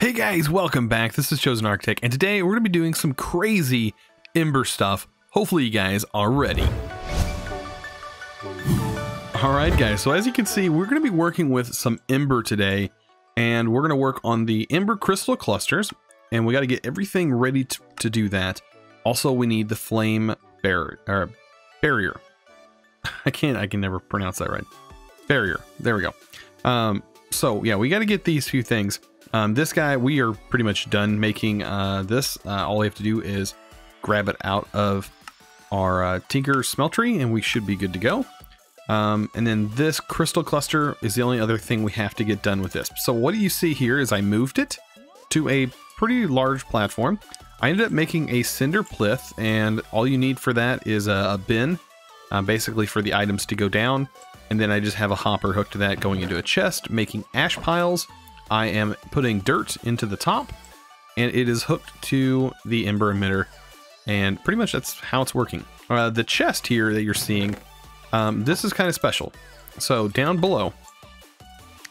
Hey guys, welcome back. This is ChosenArchitect, and today we're going to be doing some crazy Ember stuff. Hopefully you guys are ready. Alright guys, so as you can see, we're going to be working with some Ember today, and we're going to work on the Ember crystal clusters, and we got to get everything ready to do that. Also, we need the flame barrier. I can never pronounce that right. Barrier. There we go. So yeah, we got to get these few things. This guy, we are pretty much done making this. All we have to do is grab it out of our Tinker Smeltery, and we should be good to go. And then this crystal cluster is the only other thing we have to get done with this. So what you see here is I moved it to a pretty large platform. I ended up making a cinder plinth, and all you need for that is a bin, basically for the items to go down. And then I just have a hopper hooked to that going into a chest, making ash piles. I am putting dirt into the top, and it is hooked to the Ember emitter, and pretty much that's how it's working. The chest here that you're seeing, this is kind of special. So down below,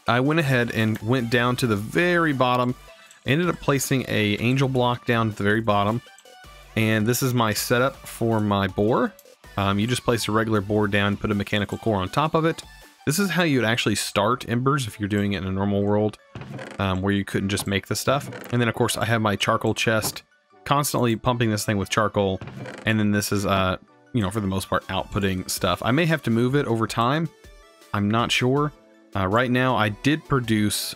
I went ahead and went down to the very bottom, ended up placing a angel block down at the very bottom, and this is my setup for my bore. You just place a regular bore down, put a mechanical core on top of it. This is how you would actually start Embers if you're doing it in a normal world, where you couldn't just make the stuff. And then of course I have my charcoal chest, constantly pumping this thing with charcoal. And then this is, you know, for the most part, outputting stuff. I may have to move it over time. I'm not sure. Right now I did produce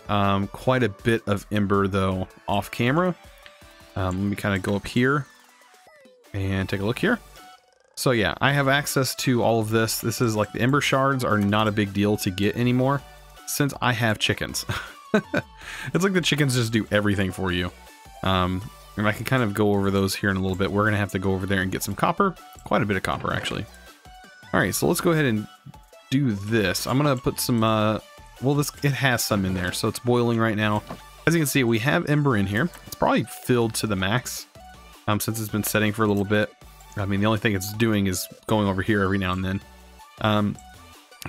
quite a bit of Ember though off camera. Let me kind of go up here and take a look here. So yeah, I have access to all of this. This is like the Ember shards are not a big deal to get anymore since I have chickens. It's like the chickens just do everything for you. And I can kind of go over those here in a little bit. We're going to have to go over there and get some copper. Quite a bit of copper, actually. All right, so let's go ahead and do this. I'm going to put some, well, it has some in there, so it's boiling right now. As you can see, we have Ember in here. It's probably filled to the max since it's been setting for a little bit. I mean, the only thing it's doing is going over here every now and then.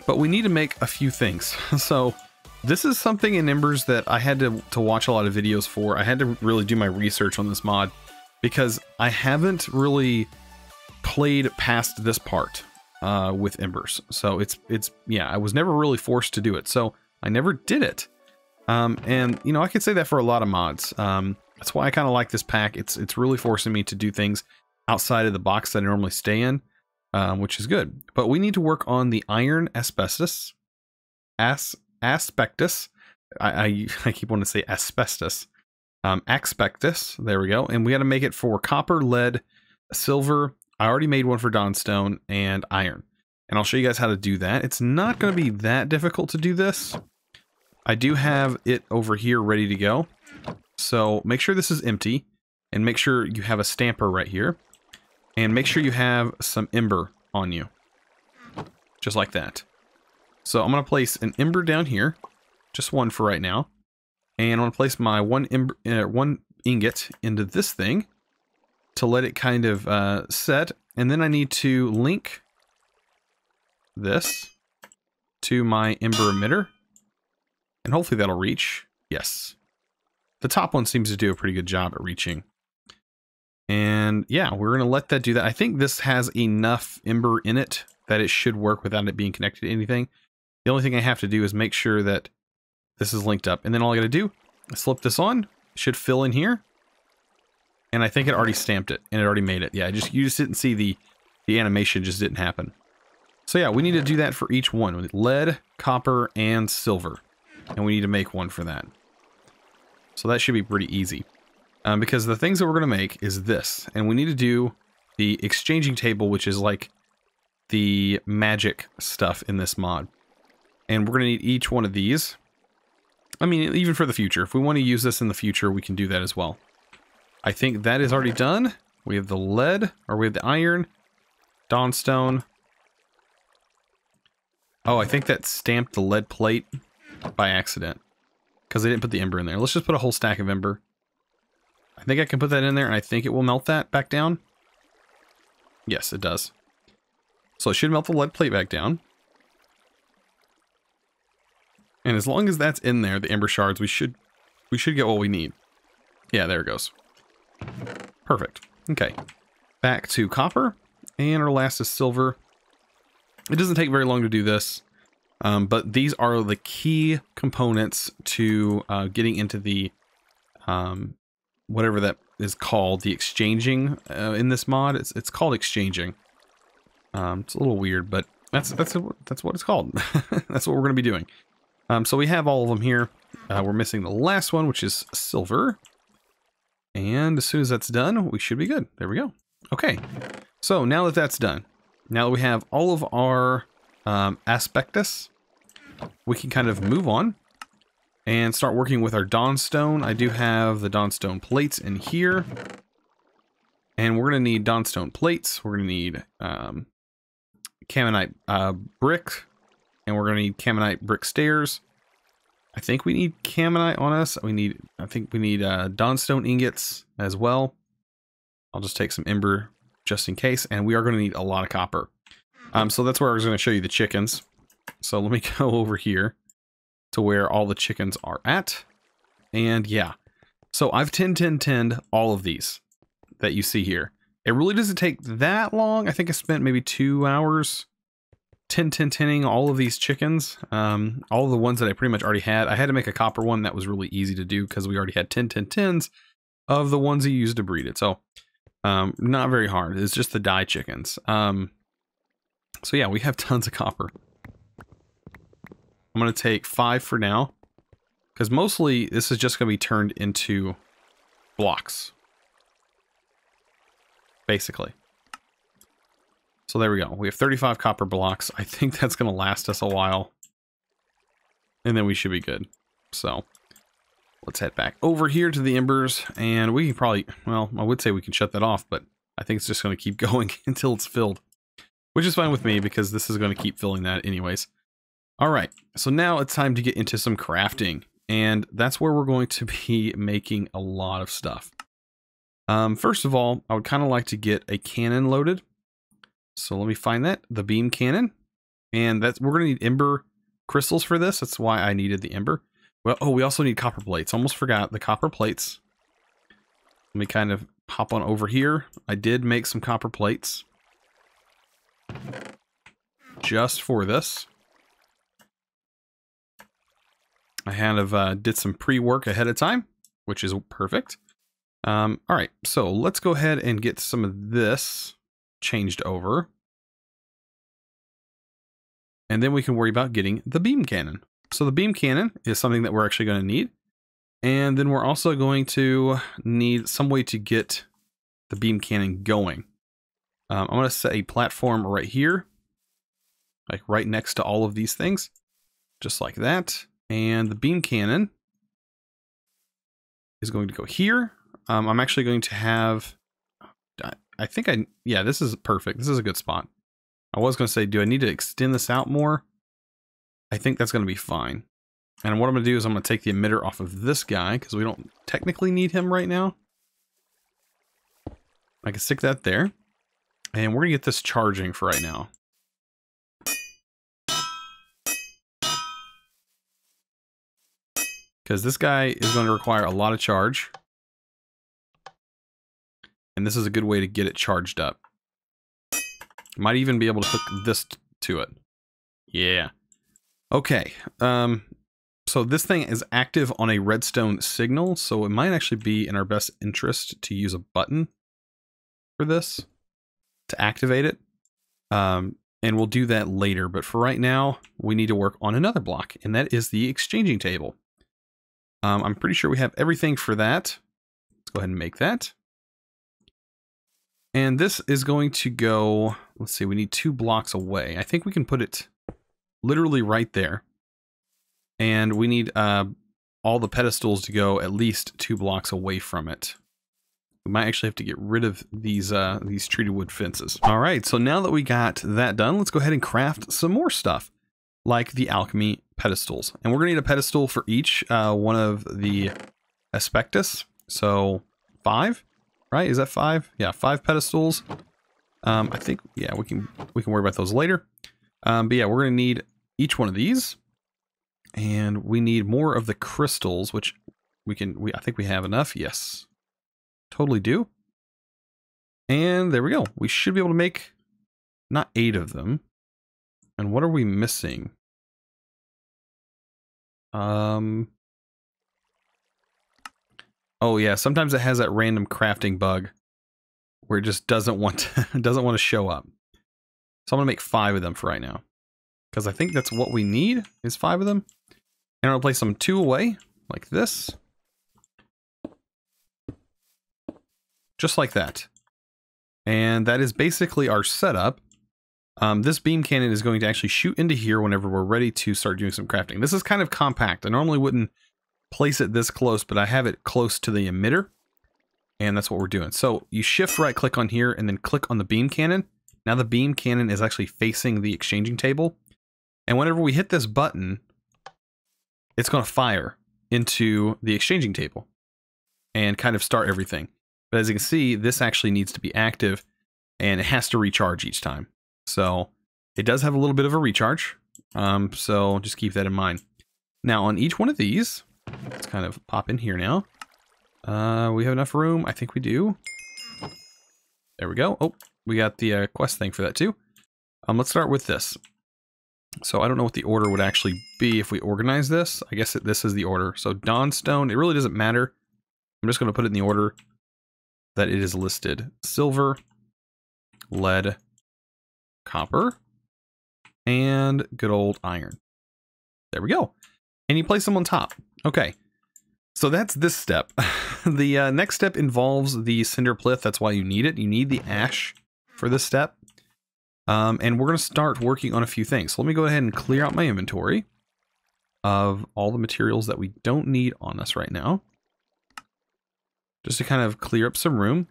But we need to make a few things. So this is something in Embers that I had to watch a lot of videos for. I had to really do my research on this mod because I haven't really played past this part with Embers. So yeah, I was never really forced to do it. So I never did it. And you know, I could say that for a lot of mods. That's why I kind of like this pack. It's really forcing me to do things outside of the box that I normally stay in, which is good. But we need to work on the iron aspectus. Aspectus. I keep wanting to say asbestos. Aspectus. There we go. And we got to make it for copper, lead, silver. I already made one for Dawnstone and iron. And I'll show you guys how to do that. It's not going to be that difficult to do this. I do have it over here ready to go. So make sure this is empty. And make sure you have a stamper right here. And make sure you have some Ember on you. Just like that. So I'm going to place an Ember down here. Just one for right now. And I'm going to place my one ingot into this thing. To let it kind of set. And then I need to link this to my Ember emitter. And hopefully that'll reach. Yes. The top one seems to do a pretty good job at reaching. And yeah, we're going to let that do that. I think this has enough Ember in it that it should work without it being connected to anything. The only thing I have to do is make sure that this is linked up. And then all I got to do is slip this on. It should fill in here. And I think it already stamped it and it already made it. Yeah, you just didn't see the animation, just didn't happen. So yeah, we need to do that for each one with lead, copper, and silver. And we need to make one for that. So that should be pretty easy. Because the things that we're going to make is this. And we need to do the exchanging table, which is like the magic stuff in this mod. And we're going to need each one of these. I mean, even for the future. If we want to use this in the future, we can do that as well. I think that is already done. We have the lead, or we have the iron, Dawnstone. Oh, I think that stamped the lead plate by accident. Because I didn't put the Ember in there. Let's just put a whole stack of Ember. I think I can put that in there, and I think it will melt that back down. Yes, it does. So it should melt the lead plate back down. And as long as that's in there, the Ember shards, we should get what we need. Yeah, there it goes. Perfect. Okay. Back to copper. And our last is silver. It doesn't take very long to do this. But these are the key components to getting into the whatever that is called, the exchanging in this mod. It's called exchanging. It's a little weird, but that's what it's called. That's what we're going to be doing. So we have all of them here. We're missing the last one, which is silver. And as soon as that's done, we should be good. There we go. Okay. So now that that's done, now that we have all of our aspectus, we can kind of move on and start working with our Dawnstone. I do have the Dawnstone plates in here. And we're going to need Dawnstone plates. We're going to need Caminite brick. And we're going to need Caminite brick stairs. I think we need Caminite on us. I think we need Dawnstone ingots as well. I'll just take some Ember just in case. And we are going to need a lot of copper. So that's where I was going to show you the chickens. So let me go over here to where all the chickens are at. And yeah, so I've 10 all of thof that you see here. It really doesn't take that long. I think I spent maybe 2 hours 10-10-10ing all of these chickens. All of the ones that I pretty much already had. I had to make a copper one that was really easy to do because we already had 10-10-10s of the ones you used to breed it. So not very hard. It's just the die chickens. So yeah, we have tons of copper. I'm going to take 5 for now, because mostly this is just going to be turned into blocks, basically. So there we go. We have 35 copper blocks. I think that's going to last us a while, and then we should be good. So let's head back over here to the embers, and we can probably, well, I would say we can shut that off, but I think it's just going to keep going until it's filled, which is fine with me because this is going to keep filling that anyways. All right, so now it's time to get into some crafting, and that's where we're going to be making a lot of stuff. First of all, I would kind of like to get a cannon loaded. So let me find that, the beam cannon, and we're going to need ember crystals for this. That's why I needed the ember. Well, oh, we also need copper plates. Almost forgot the copper plates. Let me kind of hop on over here. I did make some copper plates just for this. I kind of did some pre-work ahead of time, which is perfect. All right, so let's go ahead and get some of this changed over. And then we can worry about getting the beam cannon. So the beam cannon is something that we're actually going to need. And then we're also going to need some way to get the beam cannon going. I'm going to set a platform right here, like right next to all of these things, just like that. And the beam cannon is going to go here. I'm actually going to have, yeah, this is perfect. This is a good spot. I was going to say, do I need to extend this out more? I think that's going to be fine. And what I'm going to do is I'm going to take the emitter off of this guy because we don't technically need him right now. I can stick that there. And we're going to get this charging for right now. Because this guy is going to require a lot of charge. And this is a good way to get it charged up. Might even be able to hook this to it. Yeah. Okay. So this thing is active on a redstone signal, so it might actually be in our best interest to use a button for this to activate it. And we'll do that later, but for right now, we need to work on another block, and that is the exchanging table. I'm pretty sure we have everything for that. Let's go ahead and make that. And this is going to go, let's see, we need 2 blocks away. I think we can put it literally right there. And we need all the pedestals to go at least 2 blocks away from it. We might actually have to get rid of these treated wood fences. All right, so now that we got that done, let's go ahead and craft some more stuff, like the alchemy pedestals. And we're gonna need a pedestal for each one of the aspectus. So 5, right? Is that 5? Yeah, 5 pedestals. I think, yeah, we can worry about those later. But yeah, we're gonna need each one of these. And we need more of the crystals, which I think we have enough. Yes, totally do. And there we go. We should be able to make not 8 of them. And what are we missing? Oh yeah, sometimes it has that random crafting bug where it just doesn't want to show up. So I'm gonna make 5 of them for right now, because I think that's what we need is 5 of them. And I'll place them 2 away like this, just like that. And that is basically our setup. This beam cannon is going to actually shoot into here whenever we're ready to start doing some crafting. This is kind of compact. I normally wouldn't place it this close, but I have it close to the emitter, and that's what we're doing. So you shift right click on here and then click on the beam cannon. Now the beam cannon is actually facing the exchanging table, and whenever we hit this button, it's going to fire into the exchanging table and kind of start everything. But as you can see, this actually needs to be active, and it has to recharge each time. So it does have a little bit of a recharge. So just keep that in mind. Now on each one of these, let's kind of pop in here now. We have enough room. I think we do. There we go. Oh, we got the quest thing for that too. Let's start with this. So I don't know what the order would actually be if we organize this. I guess this is the order. So Dawnstone, it really doesn't matter. I'm just going to put it in the order that it is listed. Silver, lead, copper, and good old iron. There we go. And you place them on top. Okay. So that's this step. The next step involves the cinder plinth. That's why you need it. You need the ash for this step. And we're going to start working on a few things. So let me go ahead and clear out my inventory of all the materials that we don't need on us right now, just to kind of clear up some room.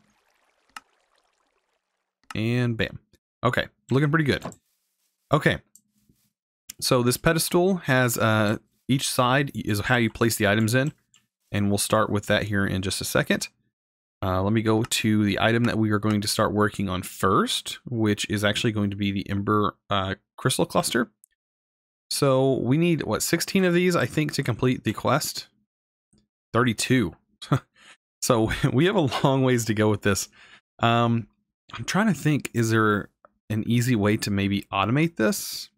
And bam. Okay, looking pretty good. Okay, so this pedestal has each side is how you place the items in, and we'll start with that here in just a second. Let me go to the item that we are going to start working on first, which is actually going to be the Ember crystal cluster. So we need, what, 16 of these, I think, to complete the quest? 32. So we have a long ways to go with this. I'm trying to think, is there an easy way to maybe automate this?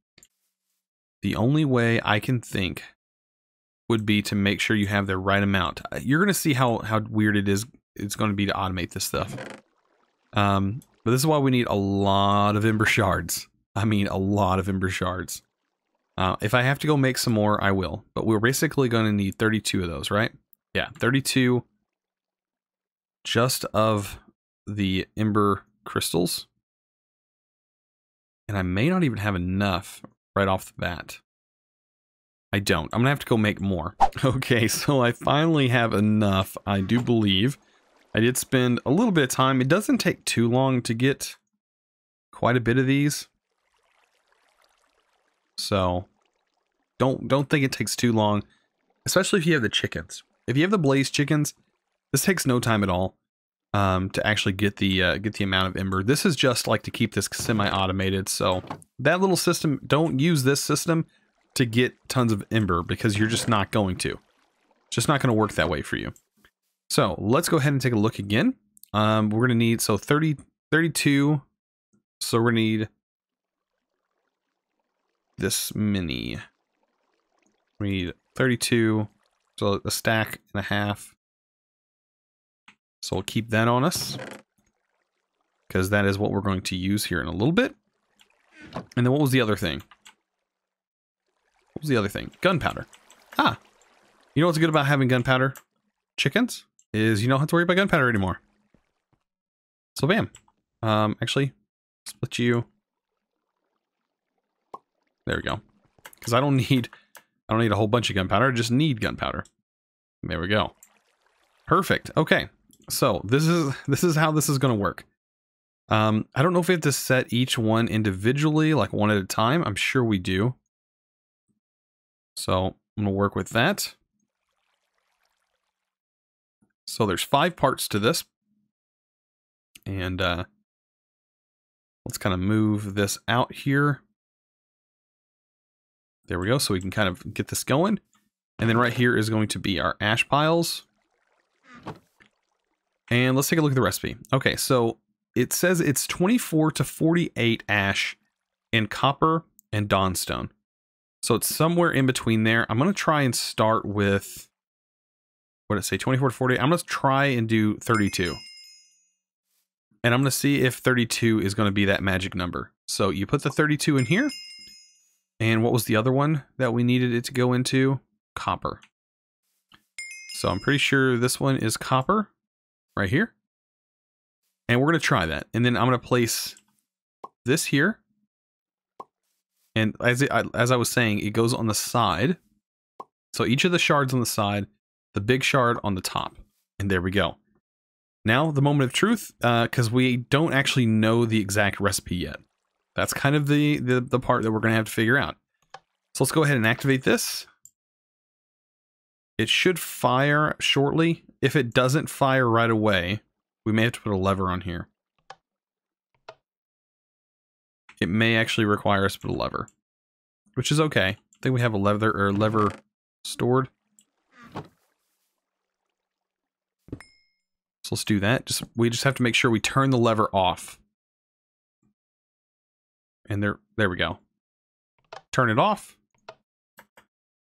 The only way I can think would be to make sure you have the right amount. You're going to see how weird it is. It's going to be to automate this stuff. But this is why we need a lot of Ember shards. I mean, a lot of Ember shards. If I have to go make some more, I will. But we're basically going to need 32 of those, right? Yeah, 32 just of the Ember crystals. And I may not even have enough right off the bat. I don't. I'm going to have to go make more. Okay, so I finally have enough, I do believe. I did spend a little bit of time. It doesn't take too long to get quite a bit of these. So don't think it takes too long, especially if you have the chickens. If you have the blaze chickens, this takes no time at all to actually get the amount of ember. This is just like to keep this semi-automated. So that little system, don't use this system to get tons of ember, because you're just not going to. It's just not going to work that way for you. So let's go ahead and take a look again. We're going to need, so 32. So we're going to need this many. We need 32. So a stack and a half. So we'll keep that on us, because that is what we're going to use here in a little bit. And then what was the other thing? What was the other thing? Gunpowder. Ah, you know what's good about having gunpowder? Chickens? Is you don't have to worry about gunpowder anymore. So bam. Actually, split you. There we go. Because I don't need a whole bunch of gunpowder. I just need gunpowder. There we go. Perfect. Okay. So this is how this is going to work. I don't know if we have to set each one individually, like one at a time. I'm sure we do. So I'm going to work with that. So there's 5 parts to this. And let's kind of move this out here. There we go. So we can kind of get this going. And then right here is going to be our ash piles. And let's take a look at the recipe. Okay, so it says it's 24 to 48 ash in copper and dawnstone. So it's somewhere in between there. I'm going to try and start with, what did it say, 24 to 48? I'm going to try and do 32. And I'm going to see if 32 is going to be that magic number. So you put the 32 in here. And what was the other one that we needed it to go into? Copper. So I'm pretty sure this one is copper right here. And we're going to try that. And then I'm going to place this here. And as I was saying, it goes on the side. So each of the shards on the side, the big shard on the top. And there we go. Now, the moment of truth, because we don't actually know the exact recipe yet. That's kind of the part that we're going to have to figure out. So let's go ahead and activate this. It should fire shortly. If it doesn't fire right away, we may have to put a lever on here. It may actually require us to put a lever, which is okay. I think we have a lever stored. So let's do that. We just have to make sure we turn the lever off. And there we go. Turn it off.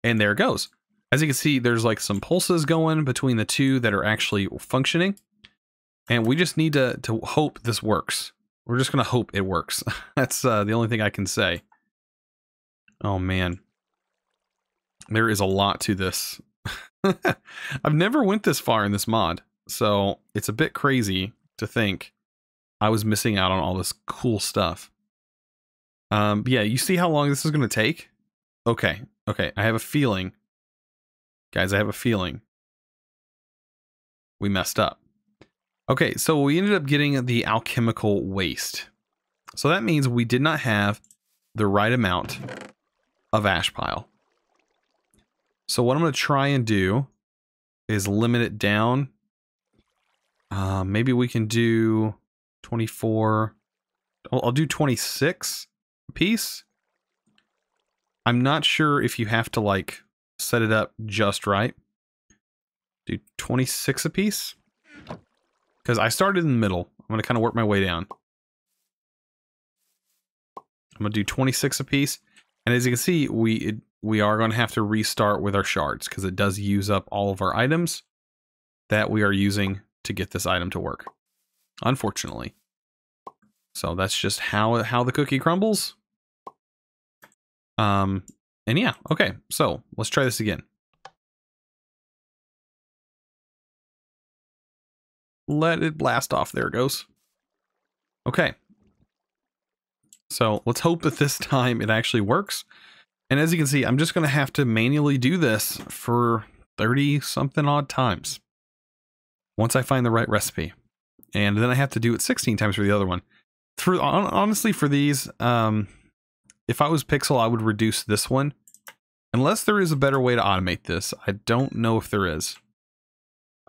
And there it goes. As you can see, there's like some pulses going between the two that are actually functioning. And we just need to hope this works. We're just going to hope it works. That's the only thing I can say. Oh man. There is a lot to this. I've never went this far in this mod. So it's a bit crazy to think I was missing out on all this cool stuff. Yeah, you see how long this is going to take? Okay, I have a feeling. Guys, I have a feeling we messed up. Okay, so we ended up getting the Alchemical Waste. So that means we did not have the right amount of ash pile. So what I'm going to try and do is limit it down. Maybe we can do 24. I'll do 26 a piece. I'm not sure if you have to like set it up just right. Do 26 a piece. Because I started in the middle. I'm going to kind of work my way down. I'm going to do 26 a piece. And as you can see, we are going to have to restart with our shards because it does use up all of our items that we are using to get this item to work, unfortunately. So that's just how the cookie crumbles. And yeah, okay, so let's try this again. Let it blast off. There it goes. Okay. So let's hope that this time it actually works. And as you can see, I'm just going to have to manually do this for 30 something odd times. Once I find the right recipe. And then I have to do it 16 times for the other one. Honestly, for these, if I was Pixel, I would reduce this one. Unless there is a better way to automate this. I don't know if there is.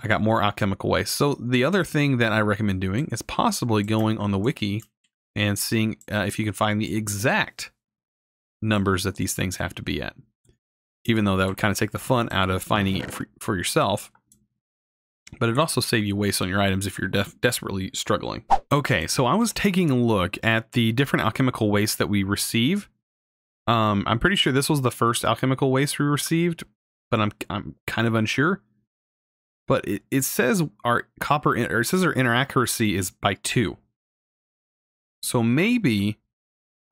I got more alchemical waste. So the other thing that I recommend doing is possibly going on the wiki and seeing if you can find the exact numbers that these things have to be at. Even though that would kind of take the fun out of finding it for yourself. But it'd also save you waste on your items if you're desperately struggling. Okay, so I was taking a look at the different alchemical waste that we receive. I'm pretty sure this was the first alchemical waste we received, but I'm kind of unsure. But it says our it says our inaccuracy is by 2. So maybe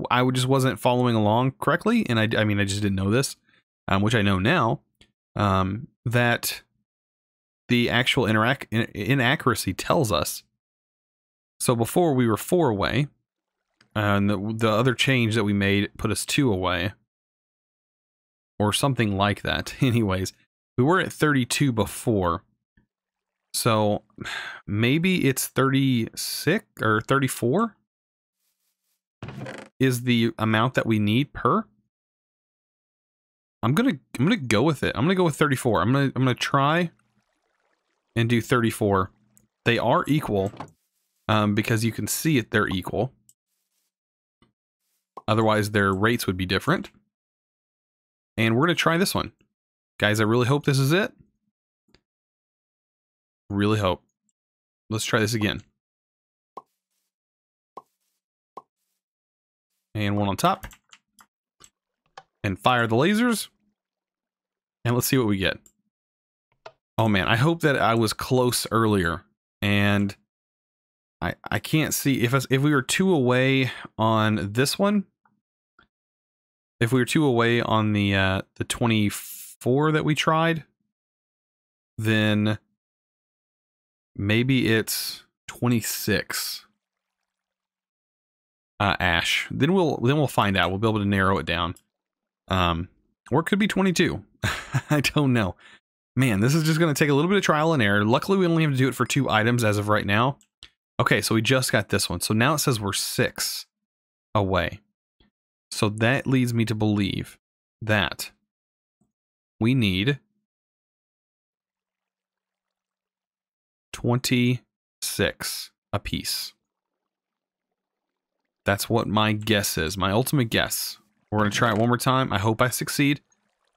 I just wasn't following along correctly, and I mean I just didn't know this, which I know now. That the actual inaccuracy tells us. So before we were 4 away, and the other change that we made put us 2 away, or something like that. Anyways, we were at 32 before, so maybe it's 36 or 34 is the amount that we need per. I'm gonna go with it. I'm gonna go with 34. I'm gonna try and do 34. They are equal, because you can see it, they're equal. Otherwise, their rates would be different. And we're going to try this one. Guys, I really hope this is it. Really hope. Let's try this again. And one on top. And fire the lasers. And let's see what we get. Oh man, I hope that I was close earlier. And I can't see if we were 2 away on this one. If we were 2 away on the 24 that we tried, then maybe it's 26 ash. Then we'll find out. We'll be able to narrow it down. Or it could be 22. I don't know. Man, this is just going to take a little bit of trial and error. Luckily, we only have to do it for 2 items as of right now. Okay, so we just got this one. So now it says we're 6 away. So that leads me to believe that we need 26 apiece. That's what my guess is, my ultimate guess. We're going to try it one more time. I hope I succeed.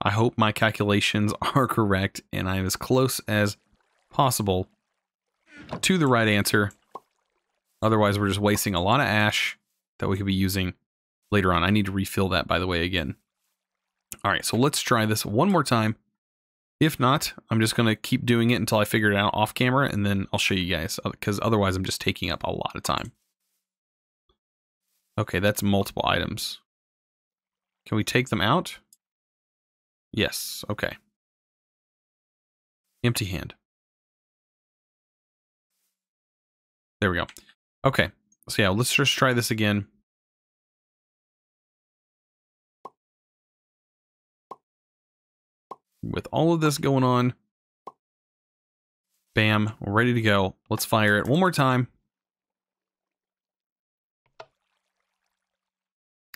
I hope my calculations are correct and I'm as close as possible to the right answer. Otherwise, we're just wasting a lot of ash that we could be using later on. I need to refill that, by the way, again. All right, so let's try this one more time. If not, I'm just going to keep doing it until I figure it out off camera, and then I'll show you guys, because otherwise I'm just taking up a lot of time. Okay, that's multiple items. Can we take them out? Yes, okay. Empty hand. There we go. Okay, so yeah, let's just try this again. With all of this going on, bam, we're ready to go. Let's fire it one more time.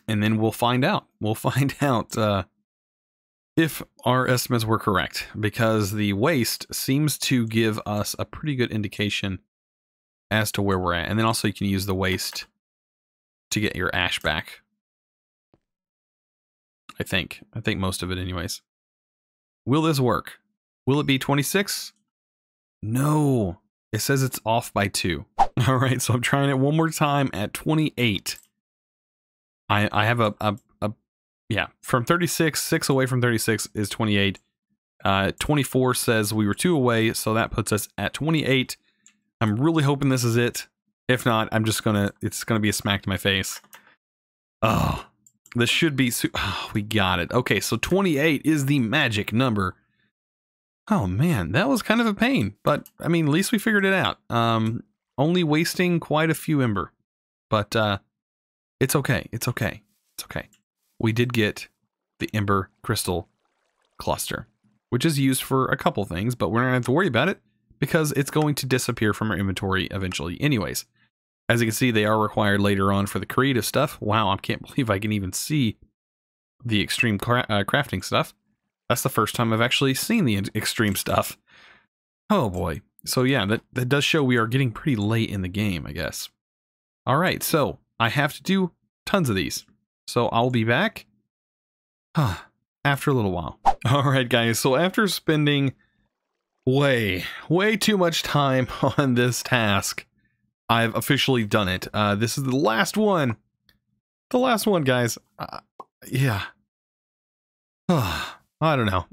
And then we'll find out. We'll find out if our estimates were correct, because the waste seems to give us a pretty good indication as to where we're at. And then also you can use the waste to get your ash back. I think most of it anyways. Will this work? Will it be 26? No. It says it's off by 2. All right, so I'm trying it one more time at 28. I have yeah, from 36, 6 away from 36 is 28. 24 says we were 2 away, so that puts us at 28. I'm really hoping this is it. If not, I'm just it's gonna be a smack to my face. Oh, this should be, oh, we got it. Okay, so 28 is the magic number. Oh man, that was kind of a pain, but I mean, at least we figured it out. Only wasting quite a few ember, but it's okay. It's okay. It's okay. We did get the Ember Crystal cluster, which is used for a couple things, but we're not going to have to worry about it because it's going to disappear from our inventory eventually anyways. As you can see, they are required later on for the creative stuff. Wow, I can't believe I can even see the extreme crafting stuff. That's the first time I've actually seen the extreme stuff. Oh boy. So yeah, that does show we are getting pretty late in the game, I guess. All right, so I have to do tons of these. So I'll be back after a little while. All right, guys. So after spending way too much time on this task, I've officially done it. This is the last one. The last one, guys. Yeah. I don't know.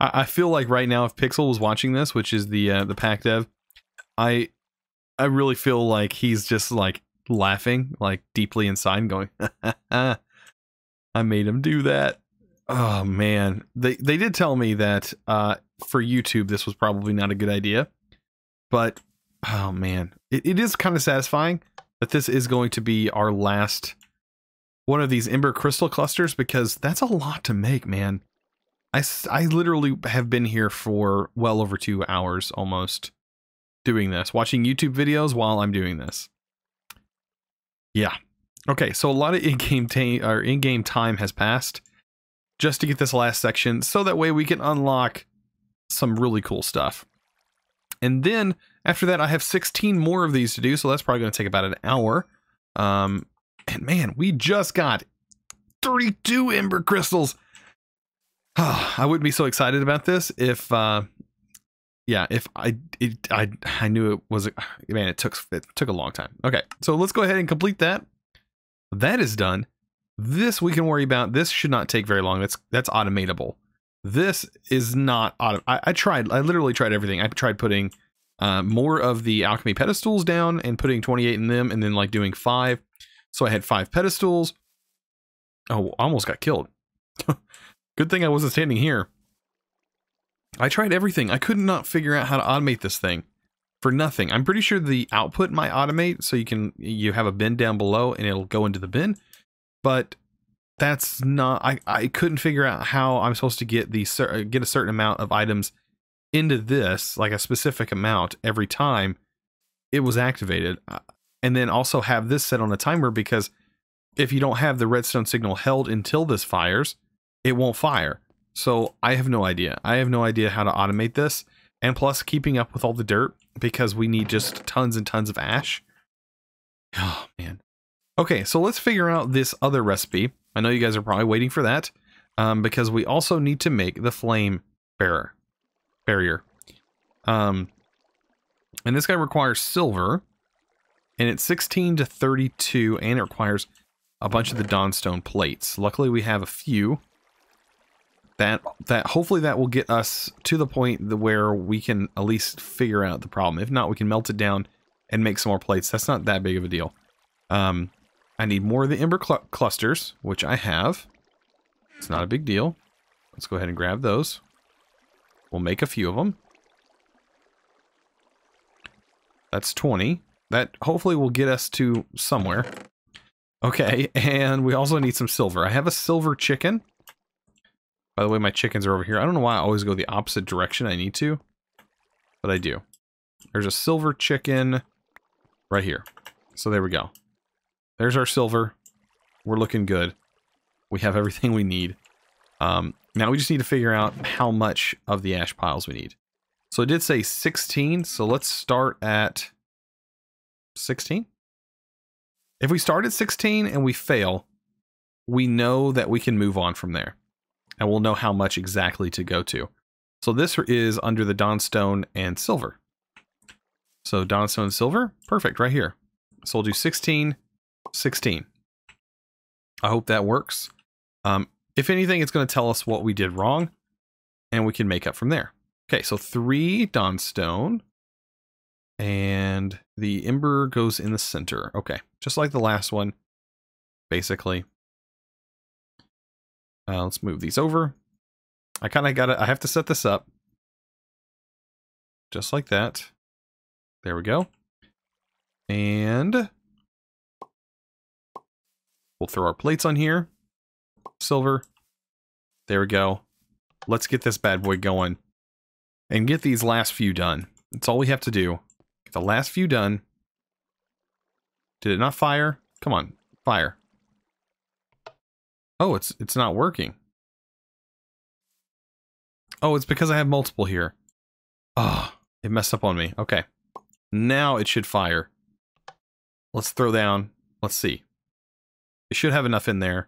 I feel like right now, if Pixel was watching this, which is the pack dev, I really feel like he's just like laughing like deeply inside and going, I made him do that. Oh man, they did tell me that for YouTube this was probably not a good idea, but oh man, it is kind of satisfying that this is going to be our last one of these Ember crystal clusters, because that's a lot to make, man. I literally have been here for well over 2 hours almost doing this, watching YouTube videos while I'm doing this. Yeah. Okay, so a lot of in-game time has passed just to get this last section, so that way we can unlock some really cool stuff. And then after that, I have 16 more of these to do, so that's probably going to take about an hour. And man, we just got 32 Ember crystals. I wouldn't be so excited about this if, yeah, if I knew it was, man, it took a long time. Okay, so let's go ahead and complete that. That is done. This we can worry about. This should not take very long. That's automatable. This is not I literally tried everything. I tried putting more of the alchemy pedestals down and putting 28 in them, and then like doing 5. So I had 5 pedestals. Oh, I almost got killed. Good thing I wasn't standing here. I tried everything. I could not figure out how to automate this thing for nothing. I'm pretty sure the output might automate, so you have a bin down below and it'll go into the bin. But that's not, I couldn't figure out how I'm supposed to get a certain amount of items into this, like a specific amount every time it was activated. And then also have this set on a timer, because if you don't have the redstone signal held until this fires, it won't fire. So I have no idea. I have no idea how to automate this. And plus keeping up with all the dirt, because we need just tons and tons of ash. Oh, man. Okay, so let's figure out this other recipe. I know you guys are probably waiting for that, because we also need to make the flame barrier. And this guy requires silver, and it's 16 to 32, and it requires a bunch of the dawnstone plates. Luckily, we have a few. That hopefully that will get us to the point where we can at least figure out the problem. If not, we can melt it down and make some more plates. That's not that big of a deal. I need more of the ember clusters, which I have. It's not a big deal. Let's go ahead and grab those. We'll make a few of them. That's 20. That hopefully will get us to somewhere. Okay, and we also need some silver. I have a silver chicken. By the way, my chickens are over here. I don't know why I always go the opposite direction I need to, but I do. There's a silver chicken right here. So there we go. There's our silver. We're looking good. We have everything we need. Now we just need to figure out how much of the ash piles we need. So it did say 16, so let's start at 16. If we start at 16 and we fail, we know that we can move on from there. And we'll know how much exactly to go to. So this is under the dawnstone and silver. So dawnstone and silver, perfect, right here. So we'll do 16, 16. I hope that works. If anything, it's going to tell us what we did wrong, and we can make up from there. Okay, so 3 dawnstone, and the ember goes in the center. Okay, just like the last one, basically. Let's move these over. I have to set this up. Just like that. There we go. And we'll throw our plates on here. Silver. There we go. Let's get this bad boy going. And get these last few done. That's all we have to do. Get the last few done. Did it not fire? Come on, fire. Oh, it's not working. Oh, it's because I have multiple here. Oh, it messed up on me. Okay. Now it should fire. Let's throw down. Let's see. It should have enough in there.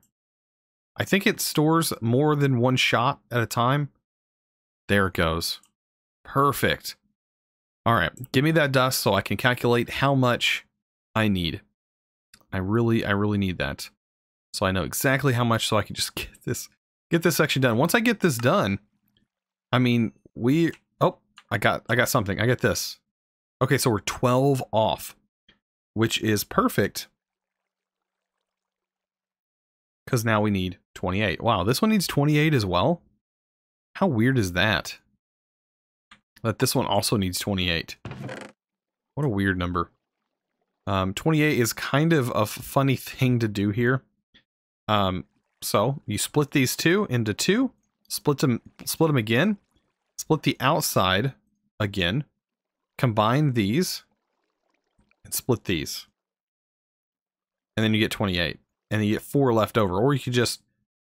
I think it stores more than one shot at a time. There it goes. Perfect. All right. Give me that dust so I can calculate how much I need. I really need that. So I know exactly how much, so I can just get this section done. Once I get this done, I mean, oh, I got something. I get this. Okay, so we're 12 off, which is perfect. Because now we need 28. Wow, this one needs 28 as well? How weird is that? That this one also needs 28. What a weird number. 28 is kind of a funny thing to do here. So you split these two into 2, split them again, split the outside again, combine these, and split these. And then you get 28. And then you get 4 left over. Or you could just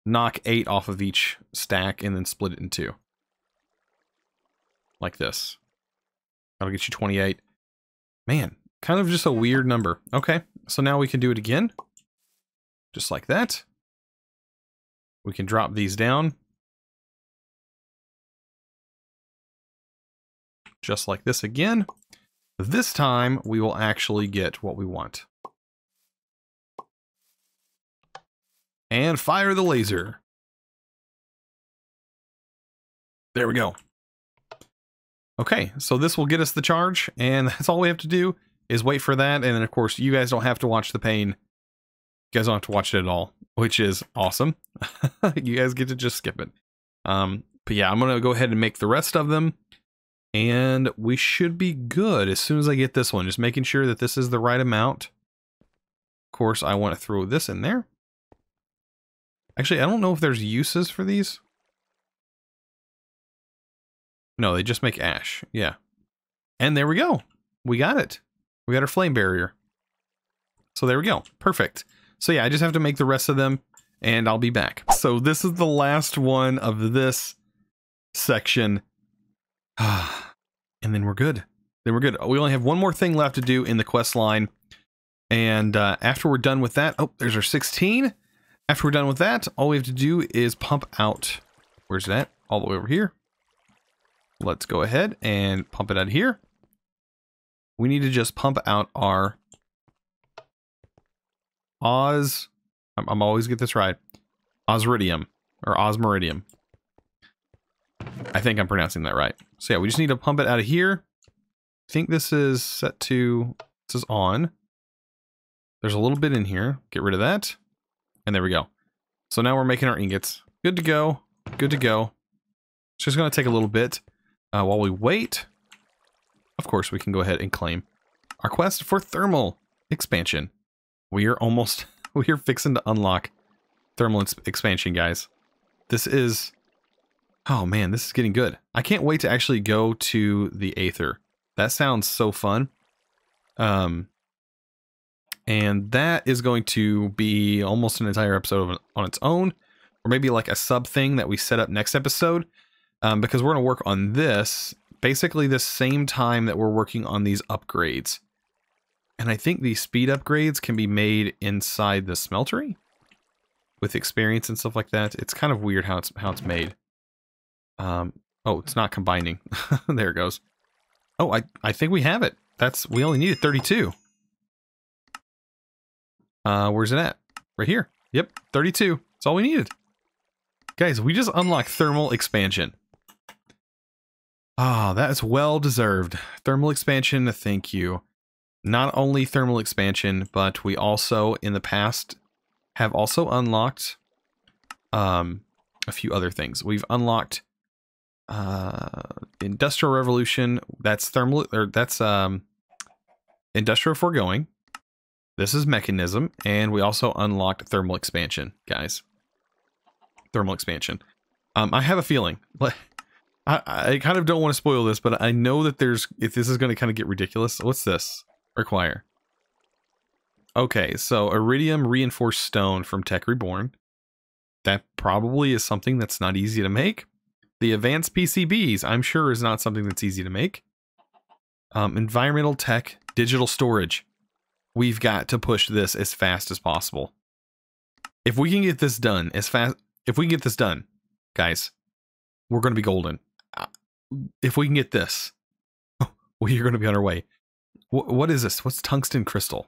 knock 8 off of each stack and then split it in 2. Like this. That'll get you 28. Man, kind of just a weird number. Okay, so now we can do it again. Just like that. We can drop these down. just like this again. This time, we will actually get what we want. And fire the laser. There we go. Okay, so this will get us the charge, and that's all we have to do is wait for that, and then of course you guys don't have to watch the pain. You guys don't have to watch it at all, which is awesome. You guys get to just skip it. But yeah, I'm gonna go ahead and make the rest of them, and we should be good as soon as I get this one. Just making sure that this is the right amount. Of course, I want to throw this in there. Actually, I don't know if there's uses for these. No, they just make ash. Yeah. And there we go. We got it. We got our flame barrier. So there we go. Perfect. So yeah, I just have to make the rest of them and I'll be back. So this is the last one of this section. And then we're good. Then we're good. We only have one more thing left to do in the quest line. And after we're done with that, oh, there's our 16. After we're done with that, all we have to do is pump out. Where's that? All the way over here. Let's go ahead and pump it out here. We need to just pump out our I'm always get this right. Iridium or Osmiridium. I think I'm pronouncing that right. So yeah, we just need to pump it out of here. I think this is set to, this is on. There's a little bit in here. Get rid of that. And there we go. So now we're making our ingots. Good to go. Good to go. It's just going to take a little bit. While we wait, of course, we can go ahead and claim our quest for thermal expansion. We are fixing to unlock thermal expansion, guys. This is, oh man, this is getting good. I can't wait to actually go to the Aether. That sounds so fun. And that is going to be almost an entire episode on its own, or maybe like a sub thing that we set up next episode. Because we're going to work on this basically the same time that we're working on these upgrades. And I think these speed upgrades can be made inside the smeltery with experience and stuff like that. It's kind of weird how it's made. Oh, it's not combining. There it goes. Oh, I think we have it. We only needed 32. Where's it at? Right here. Yep, 32. That's all we needed. Guys, we just unlocked thermal expansion. Ah, that is well deserved. Thermal expansion, thank you. Not only thermal expansion, but we also, in the past, have also unlocked a few other things. We've unlocked Industrial Revolution. That's thermal, or that's Industrial Foregoing. This is Mechanism, and we also unlocked thermal expansion, guys. Thermal expansion. I have a feeling. I kind of don't want to spoil this, but I know that if this is going to kind of get ridiculous. What's this? Require. Okay, so Iridium reinforced stone from Tech Reborn. That probably is something that's not easy to make. The advanced PCBs, I'm sure, is not something that's easy to make. Environmental tech, digital storage. We've got to push this as fast as possible. If we can get this done guys, we're going to be golden. If we can get this, we are going to be on our way. What is this? What's Tungsten Crystal?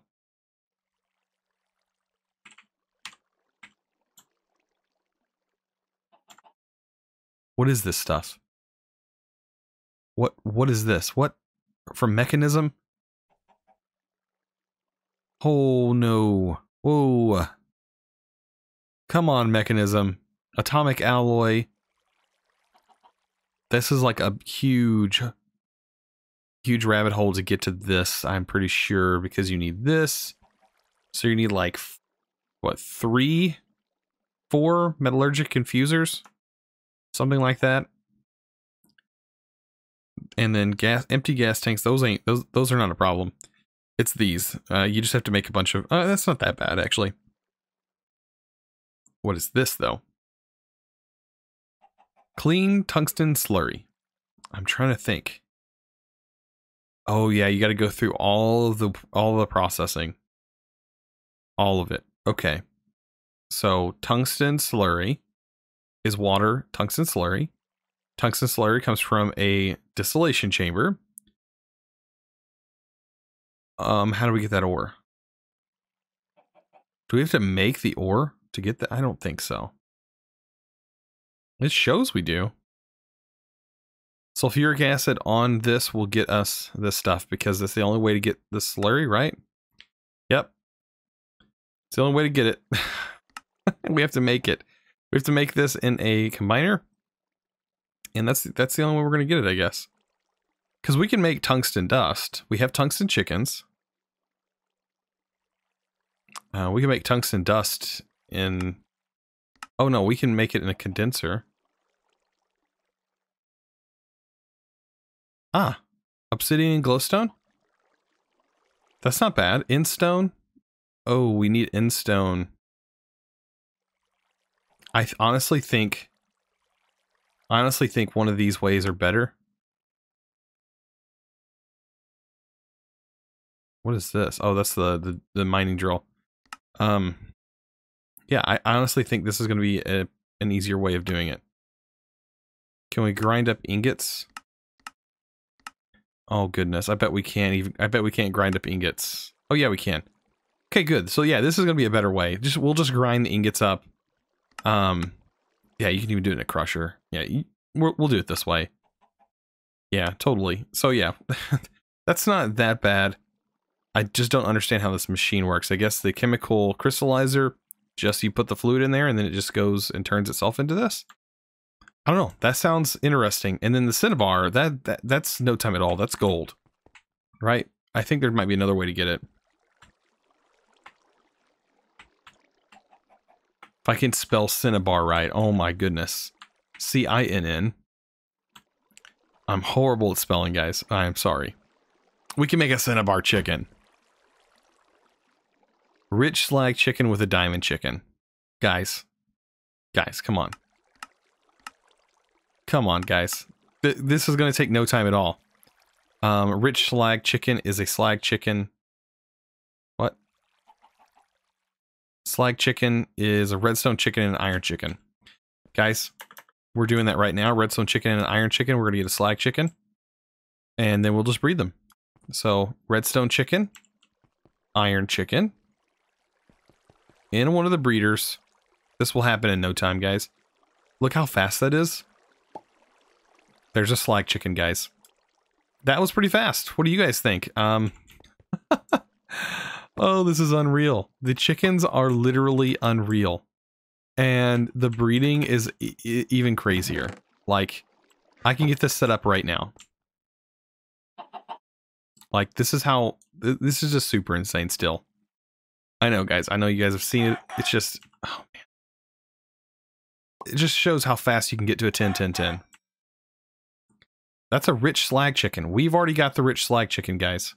What is this stuff? What is this? What? From Mechanism? Oh no. Whoa. Come on, Mechanism. Atomic alloy. This is like a huge rabbit hole to get to this, I'm pretty sure, because you need this. So you need like, what, 3, 4 metallurgic infusers? Something like that. And then empty gas tanks, those are not a problem. It's these. You just have to make a bunch of, that's not that bad, actually. What is this, though? Clean Tungsten Slurry. I'm trying to think. Oh yeah, you got to go through all of the processing. All of it. Okay. So Tungsten Slurry is water. Tungsten Slurry. Tungsten Slurry comes from a distillation chamber. How do we get that ore? Do we have to make the ore to get that? I don't think so. It shows we do. Sulfuric acid on this will get us this stuff because that's the only way to get the slurry, right? Yep. It's the only way to get it. We have to make it. We have to make this in a combiner. And that's the only way we're going to get it, I guess. Because we can make tungsten dust. We have tungsten chickens. We can make tungsten dust in... Oh no, we can make it in a condenser. Ah, obsidian and glowstone? That's not bad. Endstone? Oh, we need endstone. I honestly think one of these ways are better. What is this? Oh, that's the mining drill. Yeah, I honestly think this is going to be an easier way of doing it. Can we grind up ingots? Oh goodness, I bet we can't grind up ingots. Oh yeah, we can. Okay, good. So yeah, this is going to be a better way. We'll just grind the ingots up. Yeah, you can even do it in a crusher. Yeah, we'll do it this way. Yeah, totally. So yeah, that's not that bad. I just don't understand how this machine works. I guess the chemical crystallizer, just you put the fluid in there and then it just goes and turns itself into this. I don't know. That sounds interesting. And then the cinnabar, that's no time at all. That's gold, right? I think there might be another way to get it. If I can spell cinnabar right. Oh my goodness. C-I-N-N. I'm horrible at spelling, guys. I'm sorry. We can make a cinnabar chicken. Rich slag chicken with a diamond chicken. Guys, come on. Come on, guys. This is going to take no time at all. Rich slag chicken is a slag chicken. What? Slag chicken is a redstone chicken and an iron chicken. Guys, we're doing that right now. Redstone chicken and an iron chicken. We're going to get a slag chicken. And then we'll just breed them. So, redstone chicken, iron chicken, and one of the breeders. This will happen in no time, guys. Look how fast that is. There's a slag chicken, guys. That was pretty fast. What do you guys think? Oh, this is unreal. The chickens are literally unreal. And the breeding is even crazier. Like, I can get this set up right now. Like, this is just super insane still. I know, guys. I know you guys have seen it. It's just, oh man. It just shows how fast you can get to a 10-10-10. That's a rich slag chicken. We've already got the rich slag chicken, guys.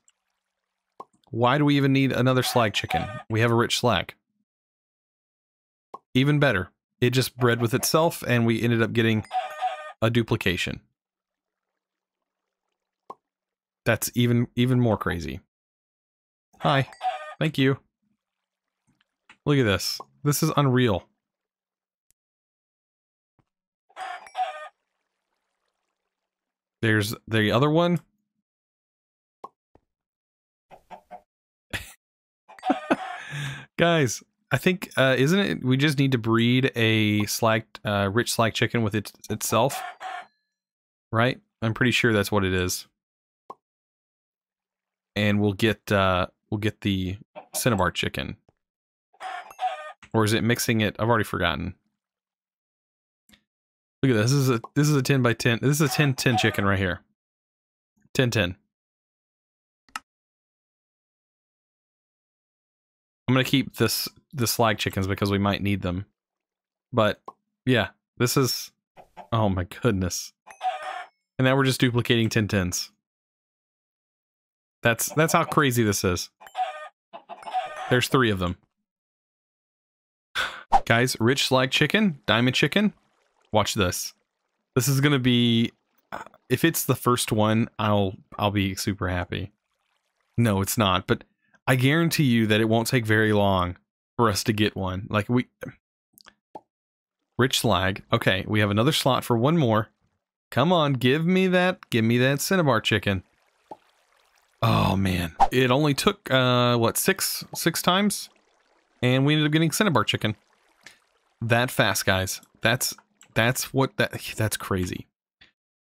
Why do we even need another slag chicken? We have a rich slag. Even better. It just bred with itself, and we ended up getting a duplication. That's even more crazy. Hi. Thank you. Look at this. This is unreal. There's the other one. Guys, I think, isn't it, we just need to breed a rich slag chicken with itself? Right? I'm pretty sure that's what it is. And we'll get the cinnabar chicken. Or is it mixing it? I've already forgotten. Look at this. This is a 10 by 10. This is a 10-10 chicken right here. 10-10. I'm gonna keep the slag chickens because we might need them. But yeah, this is, oh my goodness. And now we're just duplicating 10-10s. That's how crazy this is. There's 3 of them. Guys, rich slag chicken, diamond chicken. Watch this. This is gonna be, if it's the first one, I'll be super happy. No, it's not, but I guarantee you that it won't take very long for us to get one. Like rich slag. Okay, we have another slot for one more. Come on, give me that cinnabar chicken. Oh man, it only took what, six times, and we ended up getting Cinnabar chicken that fast, guys. That's crazy.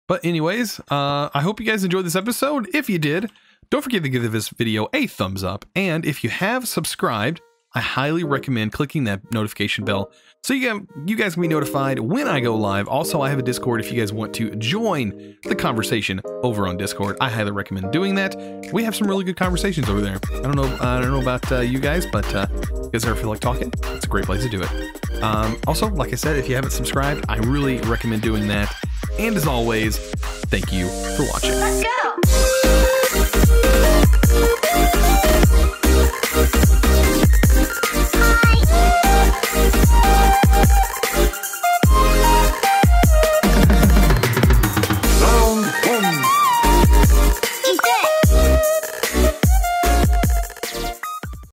But anyways, I hope you guys enjoyed this episode. If you did, don't forget to give this video a thumbs up, and if you have subscribed, I highly recommend clicking that notification bell so you guys can be notified when I go live. Also, I have a Discord if you guys want to join the conversation over on Discord. I highly recommend doing that. We have some really good conversations over there. I don't know about you guys, but if you guys ever feel like talking, it's a great place to do it. Also, like I said, if you haven't subscribed, I really recommend doing that. And as always, thank you for watching. Let's go!